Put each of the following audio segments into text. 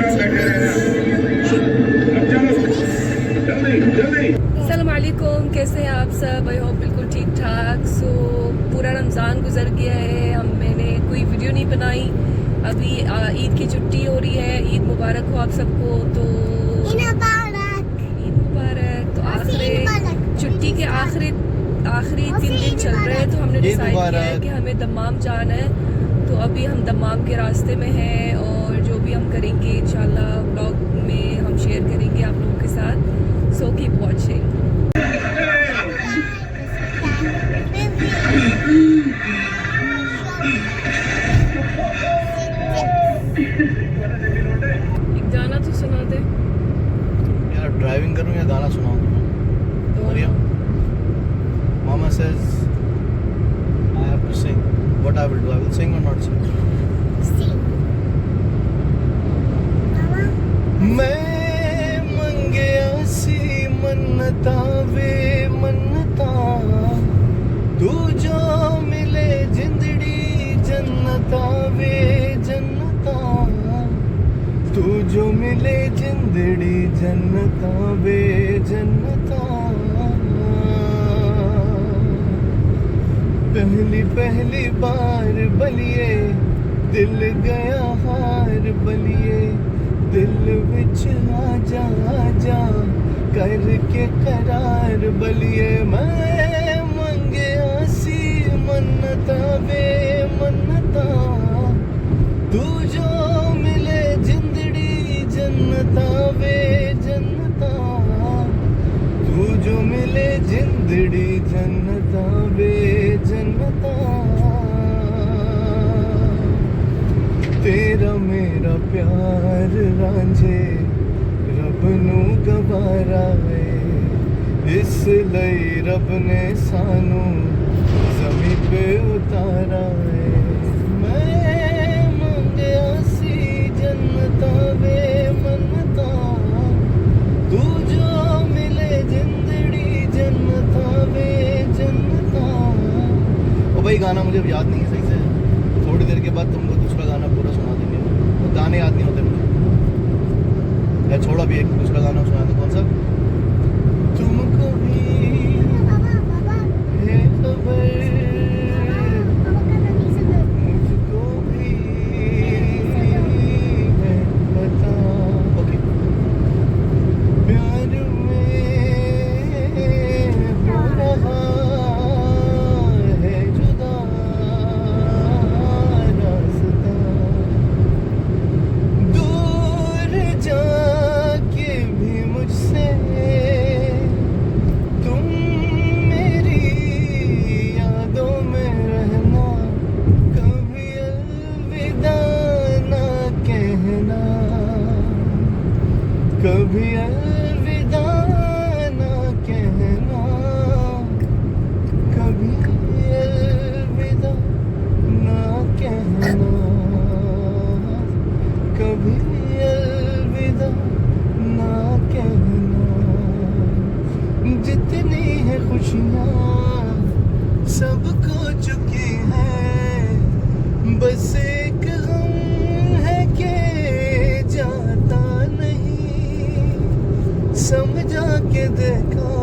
चुपचाप बैठे रहना। अब चलो जल्दी जल्दी। अस्सलाम वालेकुम, कैसे हैं आप सब? आई होप बिल्कुल ठीक ठाक। सो पूरा रमज़ान गुजर गया है, मैंने कोई वीडियो नहीं बनाई। अभी ईद की छुट्टी हो रही है। ईद मुबारक हो आप सबको। तो ईद मुबारक। तो आखिरी छुट्टी के आखिरी 3 दिन चल रहे हैं, तो हमने डिसाइड किया है कि हमें दमाम जाना है। तो अभी हम दमाम के रास्ते में हैं और जो भी हम करेंगे इंशाल्लाह ब्लॉग में हम शेयर करेंगे आप लोगों के साथ। So keep watching. एक गाना तो सुना दे यार। ड्राइविंग करूँ या गाना सुनाऊँ? Maryam, Mama says I have to sing. What I will do? I will sing or not sing? मैं मंगया सी मन्नता वे मन्नता, तू जो मिले जिंदड़ी जन्नता वे जन्नता, तू जो मिले जिंदड़ी जन्नता वे जन्नता। पहली बार बलिए दिल गया हार बलिए, दिल विच आजा करके करार बलिए। मैं मंगया सी मन्नता वे मन्नता, तू जो मिले जिंदड़ी जन्नता वे जन्नता, तू जो मिले जिंदड़ी जन्नता वे जन्नता। तेरा मेरा प्यार रांझे रब नू गवारा है, इस लई रब ने सानू ज़मीं पे उतारा है। मैं मंगया सी जन्नता वे मन्नता, तू जो मिले जिंदड़ी जन्नता वे जन्नता। ओ भाई गाना मुझे याद नहीं है सही से, थोड़ी देर के बाद तुमको दूसरा गाना पूरा सुना देंगे। वो गाने याद नहीं होते मुझे। या छोड़ो, अभी एक दूसरा गाना सुना दो। कौन सा? तुमको भी है खबर, मुझको भी है पता। ओके। प्यार में हो रहा है जुदा रास्ता, दूर जाके भी मुझसे तुम मेरी यादों में रहना, कभी अलविदा ना कहना, कभी अलविदा ना कहना, कभी अलविदा ना कहना, कभी अलविदा ना कहना। जितनी है खुशियाँ सबको चुकी है, बस एक गम है कि जाता नहीं। समझा के देखा,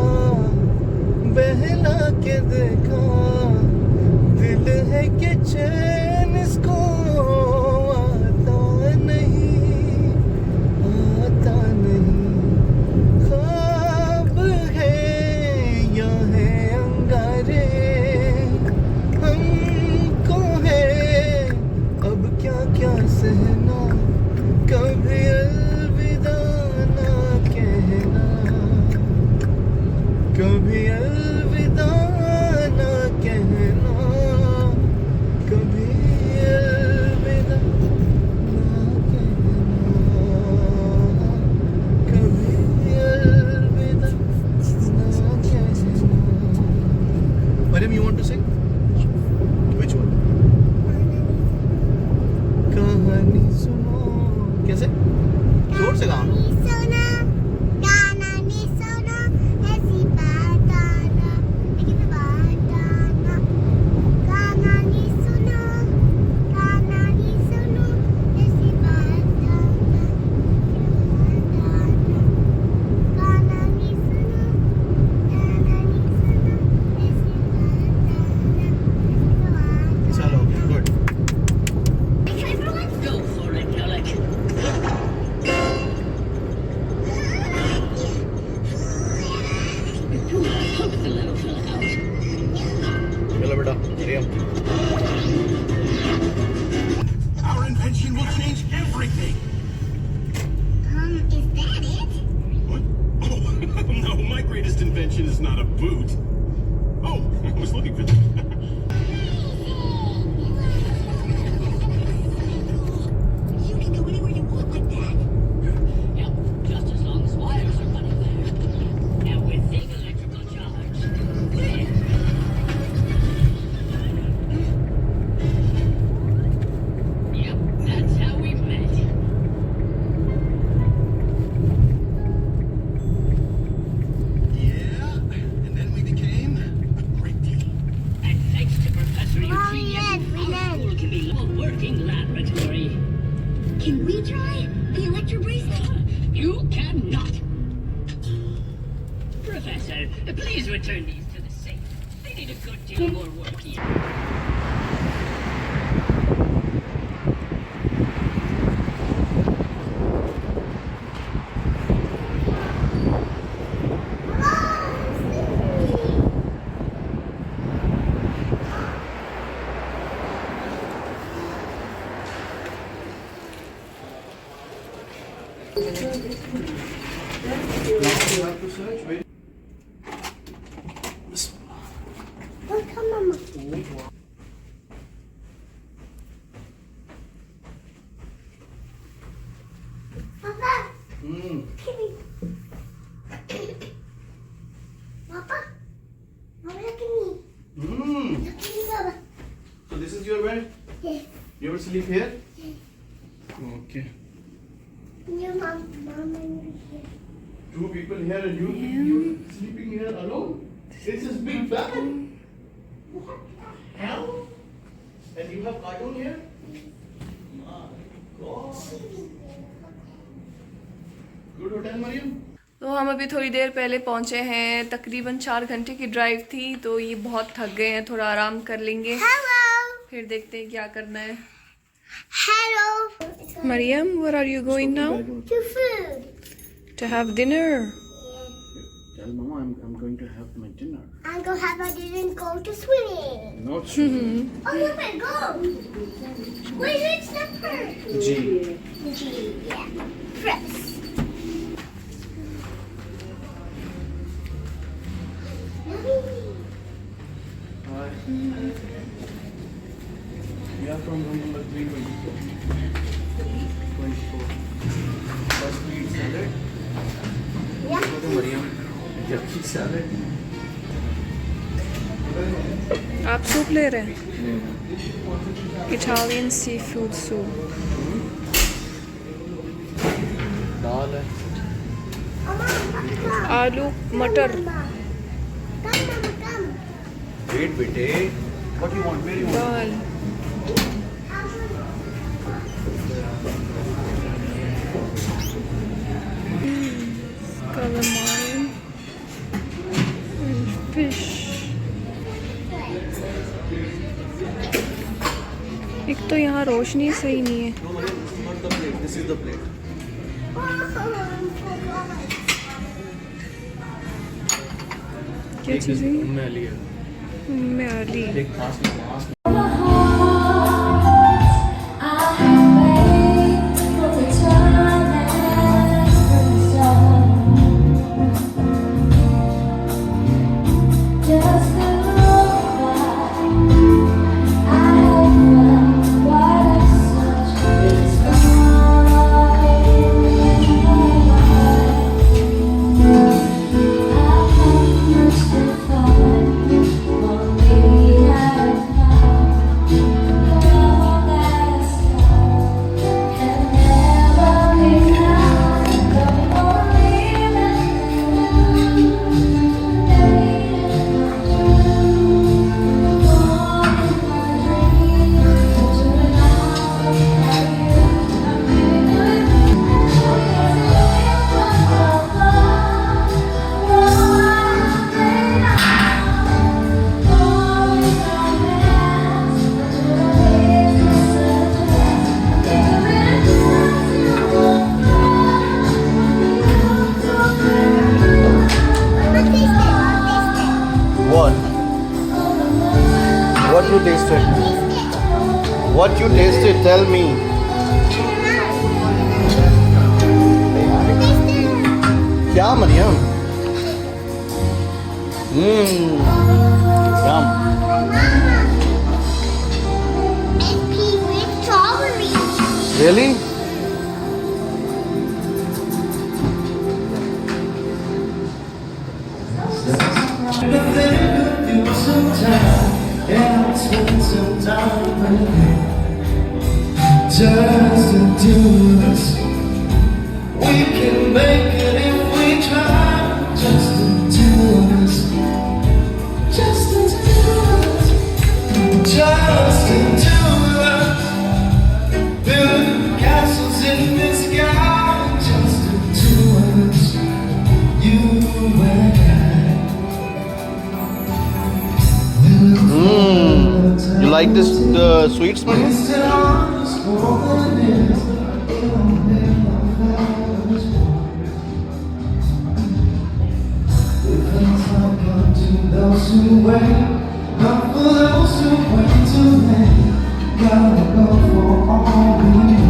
बहला के देखा, दिल है कि चैन इसको आता नहीं, आता नहीं। ख्वाब है या है अंगारे, हमको है अब क्या क्या सहना, कभी अलविदा ना कहना, कभी अलविदा ना कहना, कभी invention is not a boot. Oh, I was looking for that. You can go anywhere you want like that. Yep, just as long as wires are running there. And with the electrical charge. There. Yep, that's how we met. Yeah, and then we became a great team. And thanks to Professor Mommy, Eugenius, Dad, we our learned. school can be a working laboratory. Can we try the electro bracelet? You cannot. Professor, please return these to the safe. They need a good deal more work here. Now you have to search. Wait. Oh, come, Mama. Papa, Hmm. come here. Papa, Mama, look at me. Hmm. Look at me, Papa. So this is your bed? Yes. You ever sleep here? Okay. Your mom, Mama, and here. Two people here and you sleeping here alone? It's this big bed? What the hell? And you have cartoon here? My God. Good hotel, Maryam? तो हम अभी थोड़ी देर पहले पहुंचे हैं, तकरीबन 4 घंटे की ड्राइव थी, तो ये बहुत थक गए हैं, थोड़ा आराम कर लेंगे, Hello. फिर देखते हैं क्या करना है. Hello. Mariam, where are you going now? To food. To have dinner. Tell Mama I'm going to have my dinner. I'm gonna have my dinner and go to swimming. Not sure. Oh, you better go. Where's its number? G. G, yeah. Press. Hi. We are from room number 324. 24. First we eat salad. Yeah. Go to Maryam. Yucky salad. आप soup ले रहे हैं? Italian sea food soup. दाल है. आलू मटर. Come, Mama, come. Wait, बेटे. What do you want? Where do you want? Dal. Calamari and fish. एक तो यहाँ रोशनी सही नहीं है. No, Maryam, this is not the plate. This is the plate. क्या चीज़ है? मैं लिया. मैली. एक पास में. What you tasted? What you tasted? Tell me. क्या Maryam? Yum. And pea with strawberries. Really? Just to do this, we can make it if we try. Just to do this, just to do this, just to do this. Build castles in the sky. Just to do this, you and You like this the sweets, Maryam? Those who wait, not for those who wait too late. Gotta go for all we do.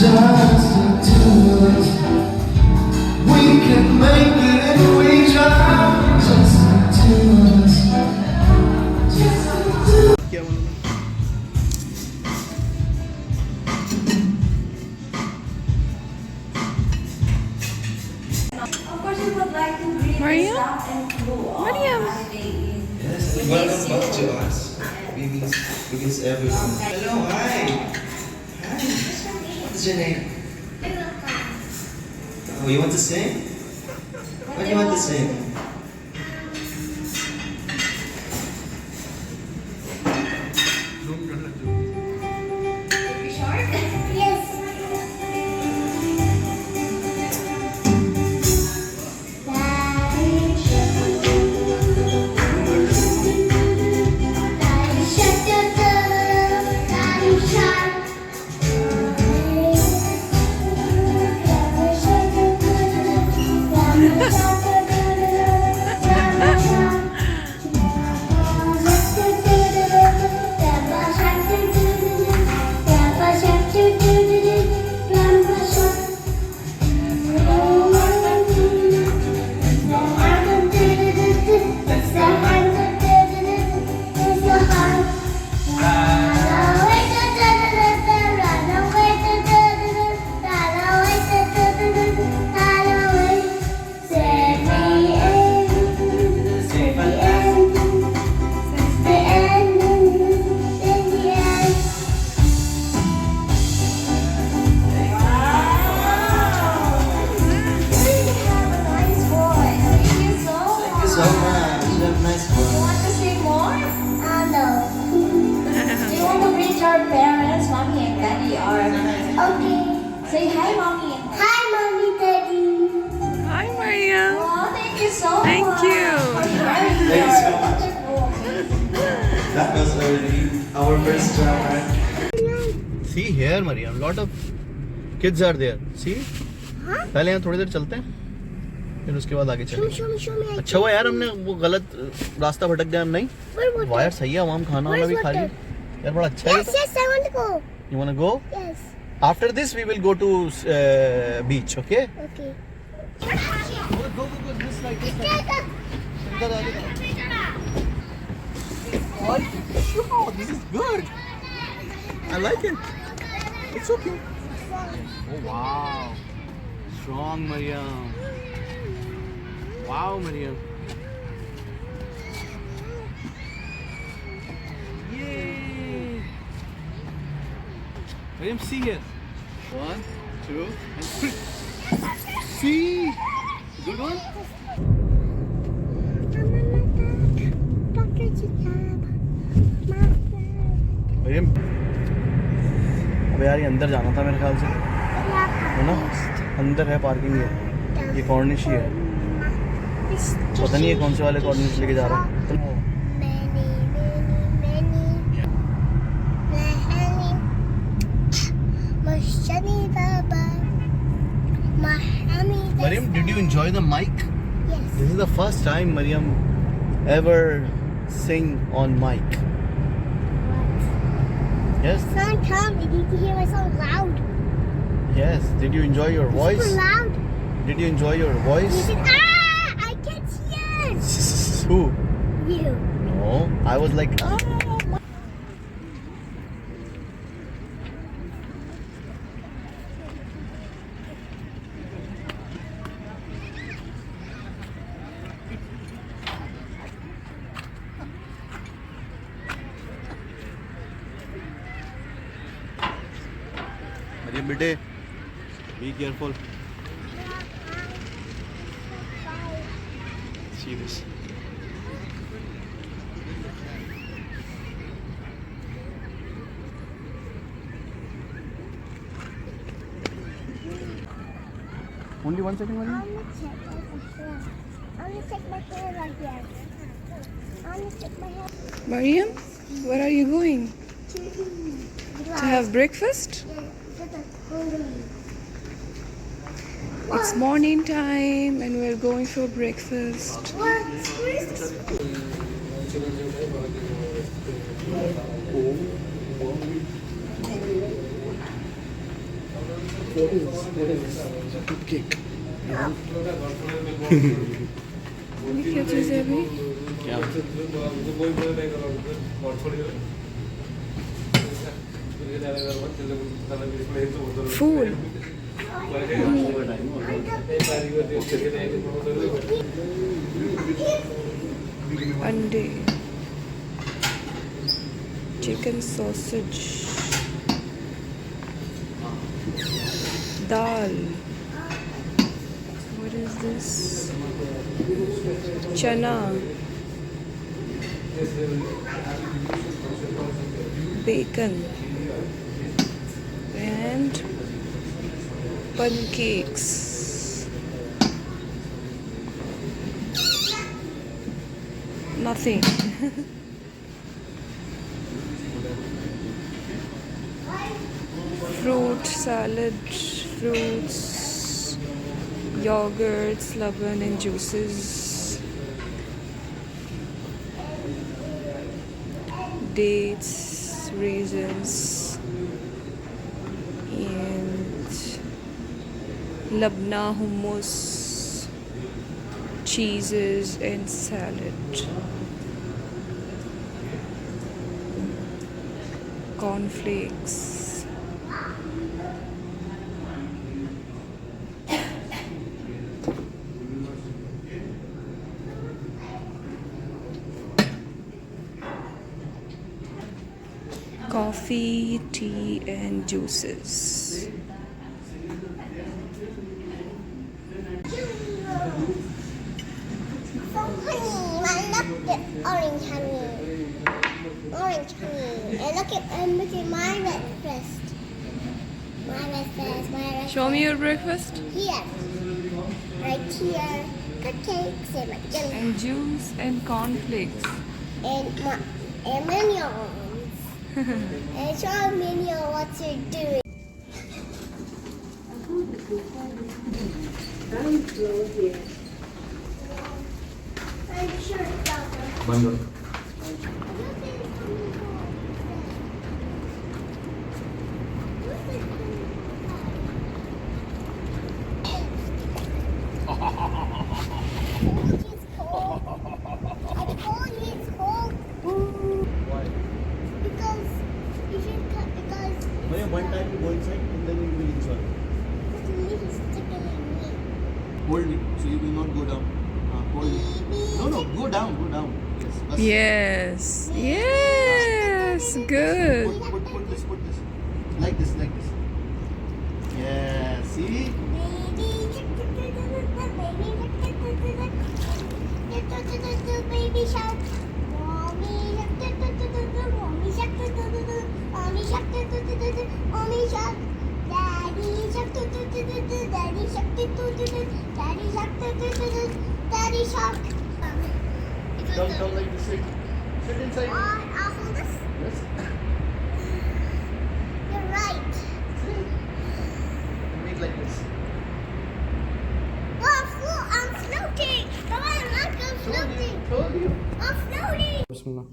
Just to do this, we can make it if we try. Just to do this, just to do. Of course, we would like to greet Maryam? the staff and crew of Maryam? Holiday Inn. Welcome back to us. We miss everyone. Hello, hi. Hi. What's your name? Oh, you want to sing? What do you want to sing? Yes. So much. You have nice voice. Want to sing more? No. Do you want to greet your parents, mommy and daddy, or Okay. say hi, mommy and daddy? Hi, mommy, daddy. Hi, Maryam. Oh, thank you so Thank much. you. For sharing Thank you so your much. wonderful. That was already our first drama. See here, Maryam. Lot of kids are there. See? पहले यहाँ थोड़ी देर चलते हैं, फिर उसके बाद आगे चलेंगे। Show me. अच्छा हुआ यार हमने वो गलत रास्ता भटक गया हम नहीं। Where would वाह यार सही है, हम खाना वाना भी खा लिए यार, बड़ा अच्छा है। Yes, yes, I want to go. You wanna go? Yes. After this we will go to beach, okay? Okay. Go, this like this. इधर आगे। Oh, this is good. I like it. It's okay. Oh wow. Strong, Maryam. Wow, Maryam. Yay. Maryam, see here. 1, 2, and 3. See? Good one? Maryam. अब यार ये अंदर जाना था मेरे ख्याल से, है ना? अंदर है, पार्किंग है, ये कॉर्निश ही है। पता नहीं ये कौन से वाले कॉर्निश लेके जा रहा है। Maryam, did you enjoy the mic? Yes. This is the first time Maryam ever sing on mic. Yes? Son, come. You need to hear my song loud. Yes. Did you enjoy your voice? Super loud. Did you enjoy your voice? You said, I can't hear. Who? You. No, I was like, ah. Maryam, bete, be careful. See this. Only 1 second, Maryam. I'm gonna take my hair like that. I'm gonna take my hair. Maryam, where are you going? To have breakfast? It's morning time and we're going for breakfast. Cake. क्या चीज़ है अभी? Food. अंडे, chicken sausage, dal. What is this? Chana, bacon, and pancakes. Nothing. Fruit salad, fruits, yogurts, laban and juices, dates, raisins, and labna hummus, cheeses and salad, cornflakes. Coffee, tea and juices. So honey, I love the orange honey. Orange honey. And look at my breakfast. My breakfast. Show me your breakfast. Here. Right here. Cupcakes and my jelly. And juice and cornflakes. And minions. And show Minion what you're doing. I'm sure it's out there. It's cold. I told you it's cold. Because if you cut, because Maryam, one time you go inside and then you will enjoy. the leaf is tickling me. Hold it so you will not go down. Hold it. No, go down. Yes. Yes. Yes. Good. Put this. Like this. Yeah, see? Baby shark. Mommy shark. Mommy shark. Mommy shark. Mommy shark. Daddy shark. Daddy shark. Daddy shark. Daddy shark. Down like this. Sit inside. I'll hold this. Yes. You're right. Make like this. Oh, I'm floating. Come on, I'm floating. Told you. I'm floating. Bismillah.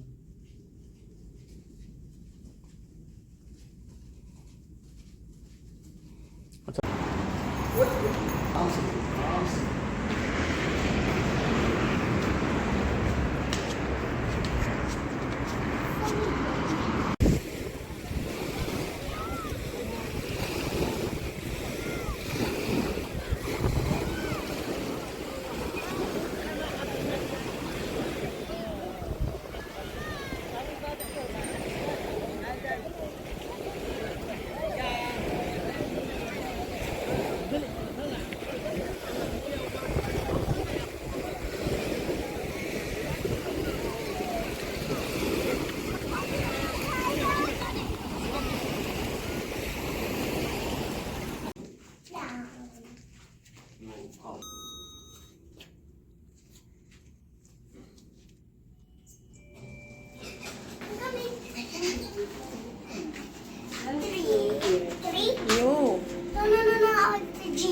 Three? Yo. No, it's the G.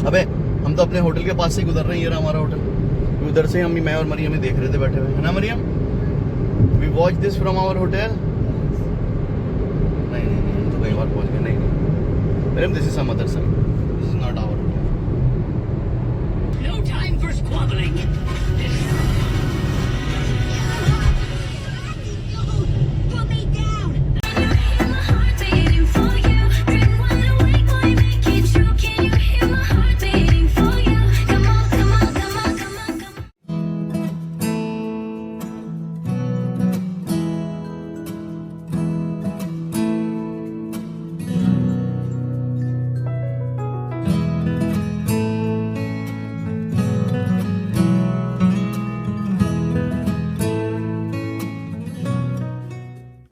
अबे हम तो अपने hotel के पास से ही गुजर रहे हैं, ये रहा हमारा होटल। उधर से हम, मैं और मरियम ही देख रहे थे बैठे हुए, है ना Mariam? We watch this from our hotel. नहीं, हम तो कई बार पहुंच गए। नहीं Mariam, this is some other side, this is not our